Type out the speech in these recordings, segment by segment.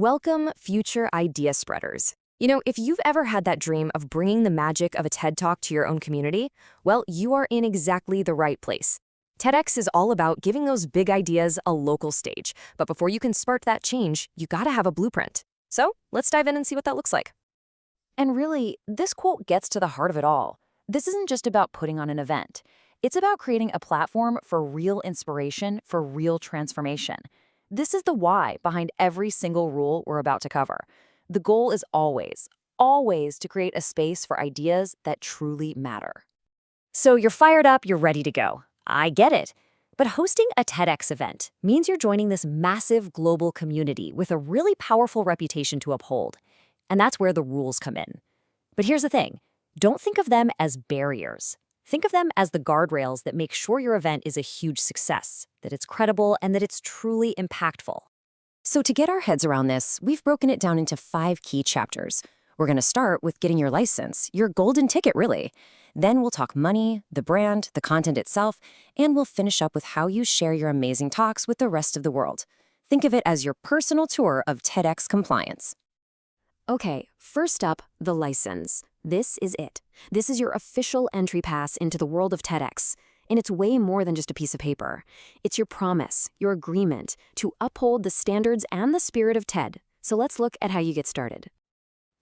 Welcome, future idea spreaders. If you've ever had that dream of bringing the magic of a TED Talk to your own community, well, you are in exactly the right place. TEDx is all about giving those big ideas a local stage. But before you can spark that change, you gotta have a blueprint. So let's dive in and see what that looks like. And really, this quote gets to the heart of it all. This isn't just about putting on an event. It's about creating a platform for real inspiration, for real transformation. This is the why behind every single rule we're about to cover. The goal is always to create a space for ideas that truly matter. So you're fired up, you're ready to go. I get it. But hosting a TEDx event means you're joining this massive global community with a really powerful reputation to uphold. And that's where the rules come in. But here's the thing. Don't think of them as barriers. Think of them as the guardrails that make sure your event is a huge success, that it's credible, and that it's truly impactful. So to get our heads around this, we've broken it down into 5 key chapters. We're going to start with getting your license, your golden ticket, really. Then we'll talk money, the brand, the content itself, and we'll finish up with how you share your amazing talks with the rest of the world. Think of it as your personal tour of TEDx compliance. Okay, first up, the license. This is it. This is your official entry pass into the world of TEDx. And it's way more than just a piece of paper. It's your promise, your agreement to uphold the standards and the spirit of TED. So let's look at how you get started.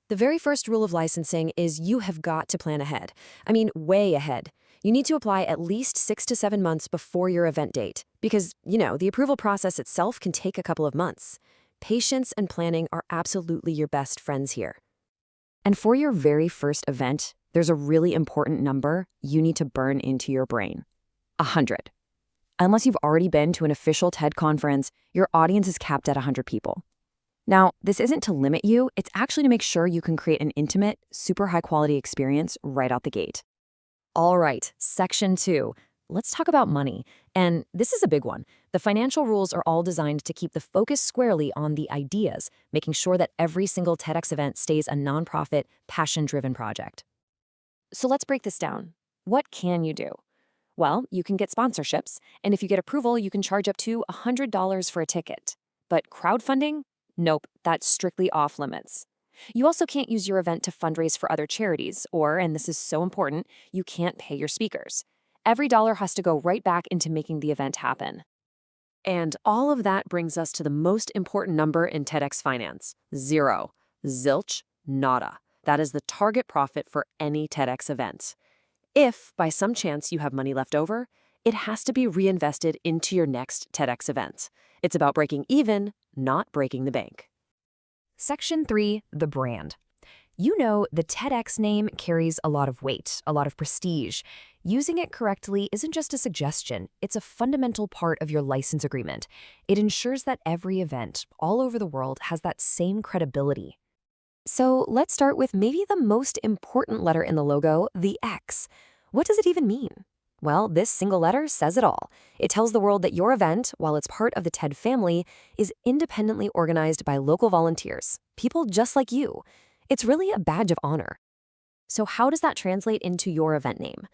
The very first rule of licensing is you have got to plan ahead. I mean, way ahead. You need to apply at least 6 to 7 months before your event date. Because, the approval process itself can take a couple of months. Patience and planning are absolutely your best friends here. And for your very first event, there's a really important number you need to burn into your brain. 100. Unless you've already been to an official TED conference, your audience is capped at 100 people. Now, this isn't to limit you, it's actually to make sure you can create an intimate, super high-quality experience right out the gate. All right, section 2. Let's talk about money. And this is a big one. The financial rules are all designed to keep the focus squarely on the ideas, making sure that every single TEDx event stays a nonprofit, passion-driven project. So let's break this down. What can you do? Well, you can get sponsorships, and if you get approval, you can charge up to $100 for a ticket. But crowdfunding? Nope, that's strictly off limits. You also can't use your event to fundraise for other charities, or, and this is so important, you can't pay your speakers. Every dollar has to go right back into making the event happen. And all of that brings us to the most important number in TEDx finance, 0. Zilch, nada. That is the target profit for any TEDx event. If, by some chance, you have money left over, it has to be reinvested into your next TEDx event. It's about breaking even, not breaking the bank. Section 3, the brand. The TEDx name carries a lot of weight, a lot of prestige. Using it correctly isn't just a suggestion, it's a fundamental part of your license agreement. It ensures that every event, all over the world, has that same credibility. So let's start with maybe the most important letter in the logo, the X. What does it even mean? Well, this single letter says it all. It tells the world that your event, while it's part of the TED family, is independently organized by local volunteers, people just like you. It's really a badge of honor. So how does that translate into your event name?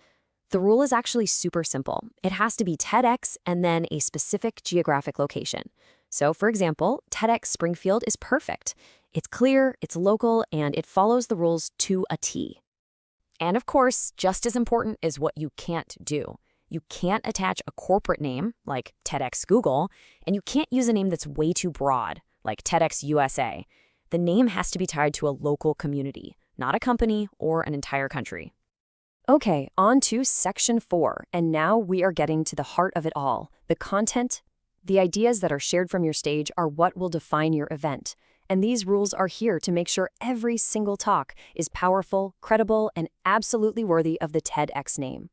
The rule is actually super simple. It has to be TEDx and then a specific geographic location. So for example, TEDx Springfield is perfect. It's clear, it's local, and it follows the rules to a T. And of course, just as important is what you can't do. You can't attach a corporate name, like TEDx Google, and you can't use a name that's way too broad, like TEDx USA. The name has to be tied to a local community, not a company or an entire country. Okay, on to section 4, and now we are getting to the heart of it all, the content. The ideas that are shared from your stage are what will define your event, and these rules are here to make sure every single talk is powerful, credible, and absolutely worthy of the TEDx name.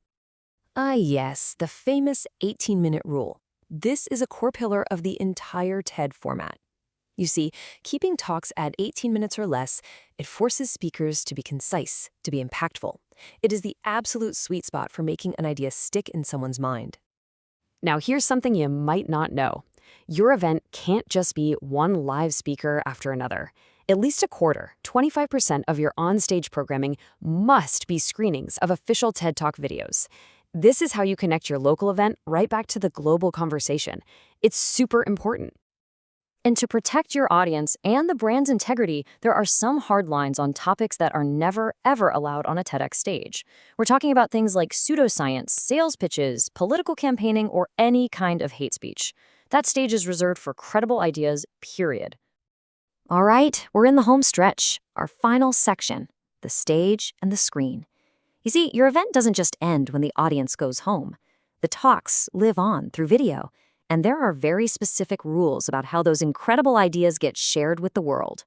Yes, the famous 18-minute rule. This is a core pillar of the entire TED format. You see, keeping talks at 18 minutes or less, it forces speakers to be concise, to be impactful. It is the absolute sweet spot for making an idea stick in someone's mind. Now, here's something you might not know. Your event can't just be one live speaker after another. At least a quarter, 25% of your on-stage programming must be screenings of official TED Talk videos. This is how you connect your local event right back to the global conversation. It's super important. And to protect your audience and the brand's integrity, there are some hard lines on topics that are never, ever allowed on a TEDx stage. We're talking about things like pseudoscience, sales pitches, political campaigning, or any kind of hate speech. That stage is reserved for credible ideas, period. All right, we're in the home stretch, our final section, the stage and the screen. You see, your event doesn't just end when the audience goes home. The talks live on through video, and there are very specific rules about how those incredible ideas get shared with the world.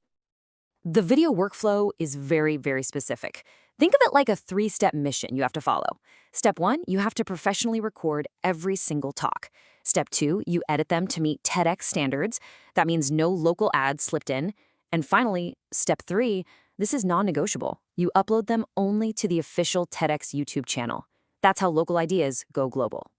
The video workflow is very, very specific. Think of it like a 3-step mission you have to follow. Step 1, you have to professionally record every single talk. Step 2, you edit them to meet TEDx standards. That means no local ads slipped in. And finally, step 3, this is non-negotiable. You upload them only to the official TEDx YouTube channel. That's how local ideas go global.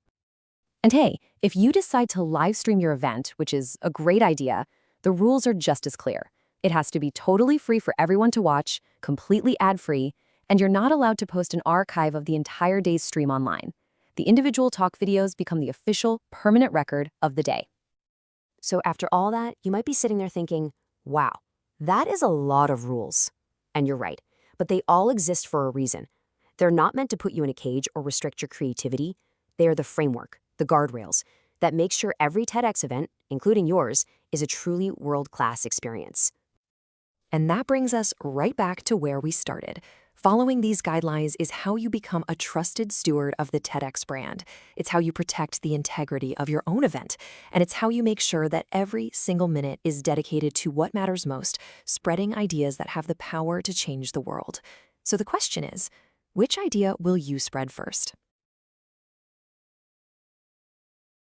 And hey, if you decide to live stream your event, which is a great idea, the rules are just as clear. It has to be totally free for everyone to watch, completely ad-free, and you're not allowed to post an archive of the entire day's stream online. The individual talk videos become the official, permanent record of the day. So after all that, you might be sitting there thinking, wow, that is a lot of rules. And you're right, but they all exist for a reason. They're not meant to put you in a cage or restrict your creativity. They are the framework, the guardrails, that make sure every TEDx event, including yours, is a truly world-class experience. And that brings us right back to where we started. Following these guidelines is how you become a trusted steward of the TEDx brand. It's how you protect the integrity of your own event. And it's how you make sure that every single minute is dedicated to what matters most, spreading ideas that have the power to change the world. So the question is, which idea will you spread first?